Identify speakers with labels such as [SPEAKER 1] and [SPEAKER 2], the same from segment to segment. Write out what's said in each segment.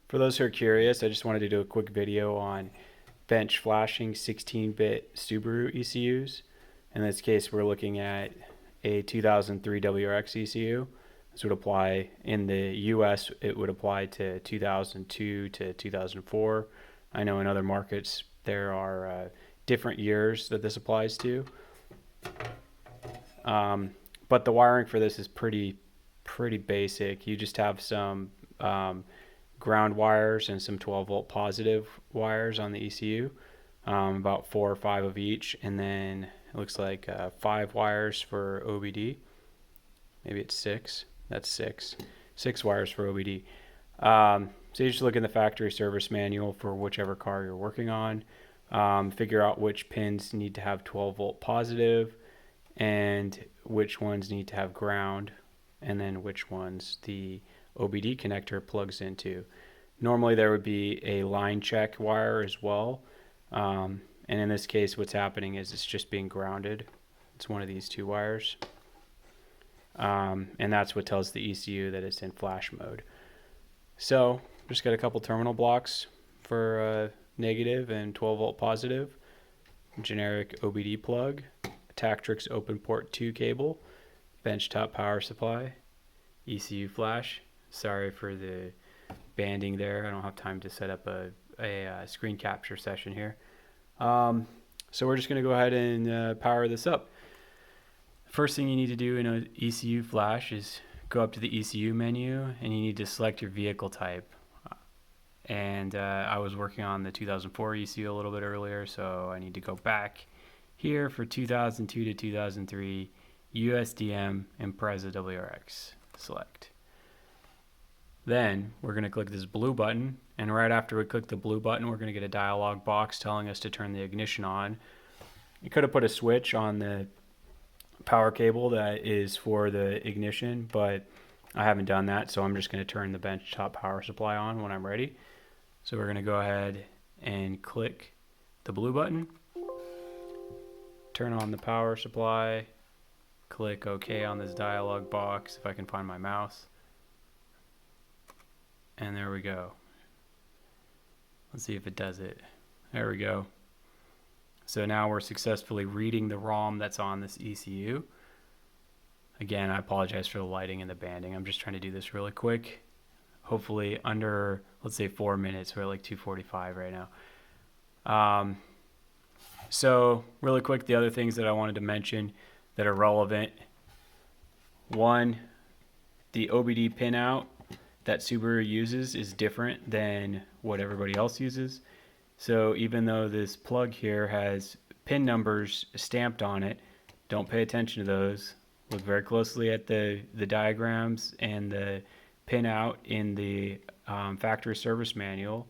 [SPEAKER 1] For those who are curious, I just wanted to do a quick video on bench flashing 16-bit Subaru ECUs. In this case, we're looking at a 2003 WRX ECU. This would apply in the US, it would apply to 2002 to 2004. I know in other markets there are different years that this applies to. But the wiring for this is pretty basic. You just have some ground wires and some 12-volt positive wires on the ECU, about 4 or 5 of each, and then it looks like 5 wires for OBD. Maybe it's 6. That's 6 wires for OBD. So you just look in the factory service manual for whichever car you're working on, figure out which pins need to have 12-volt positive and which ones need to have ground, and then which ones the OBD connector plugs into. Normally there would be a line check wire as well, and in this case what's happening is it's just being grounded. It's one of these 2 wires, and that's what tells the ECU that it's in flash mode. So just got a couple terminal blocks for negative and 12-volt positive, generic OBD plug, Tactrix open port 2 cable, benchtop power supply, ECUFlash. Sorry for the banding there. I don't have time to set up a screen capture session here. So we're just going to go ahead and power this up. First thing you need to do in an ECUFlash is go up to the ECU menu and you need to select your vehicle type. And I was working on the 2004 ECU a little bit earlier, so I need to go back here for 2002 to 2003 USDM Impreza WRX. Select. Then we're going to click this blue button, and right after we click the blue button we're going to get a dialog box telling us to turn the ignition on. You could have put a switch on the power cable that is for the ignition, but I haven't done that, so I'm just going to turn the benchtop power supply on when I'm ready. So we're going to go ahead and click the blue button, turn on the power supply, click OK on this dialog box if I can find my mouse. And there we go. Let's see if it does it. There we go. So now we're successfully reading the ROM that's on this ECU. Again, I apologize for the lighting and the banding. I'm just trying to do this really quick. Hopefully under, let's say 4 minutes. We're at like 2:45 right now. So really quick, the other things that I wanted to mention that are relevant. One, the OBD pinout that Subaru uses is different than what everybody else uses. So even though this plug here has pin numbers stamped on it, don't pay attention to those. Look very closely at the diagrams and the pinout in the factory service manual,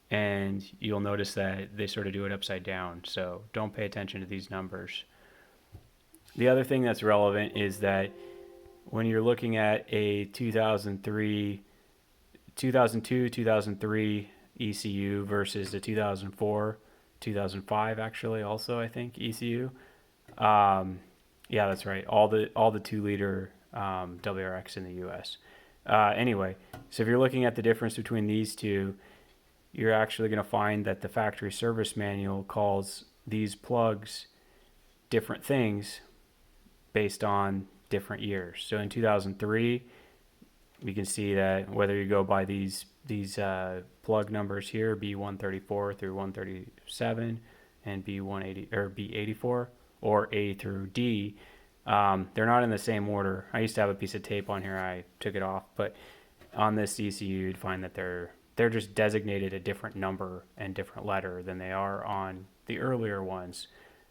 [SPEAKER 1] and you'll notice that they sort of do it upside down. So don't pay attention to these numbers. The other thing that's relevant is that when you're looking at a 2002, 2003 ECU versus the 2004, 2005 actually also I think ECU. Yeah, that's right. All the 2-liter WRX in the US. Anyway, so if you're looking at the difference between these two, you're actually going to find that the factory service manual calls these plugs different things based on different years. So in 2003, we can see that whether you go by these plug numbers here, B134 through 137 and B180 or B84 or A through D, they're not in the same order. I used to have a piece of tape on here, I took it off, but on this ECU you'd find that they're just designated a different number and different letter than they are on the earlier ones.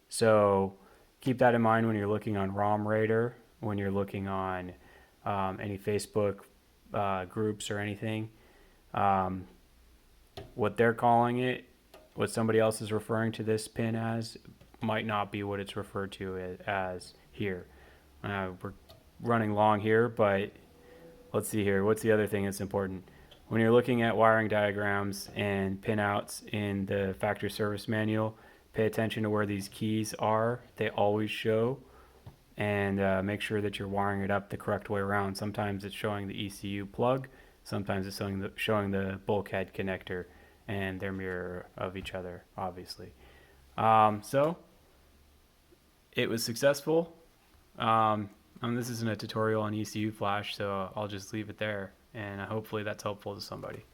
[SPEAKER 1] So keep that in mind when you're looking on ROM Radar, when you're looking on any Facebook groups or anything. What they're calling it, what somebody else is referring to this pin as, might not be what it's referred to as here. We're running long here, but let's see here. What's the other thing that's important? When you're looking at wiring diagrams and pinouts in the factory service manual, pay attention to where these keys are. They always show, and make sure that you're wiring it up the correct way around. Sometimes it's showing the ECU plug, Sometimes it's showing the bulkhead connector and their mirror of each other, obviously. So it was successful. This isn't a tutorial on ECUFlash, so I'll just leave it there, and hopefully that's helpful to somebody.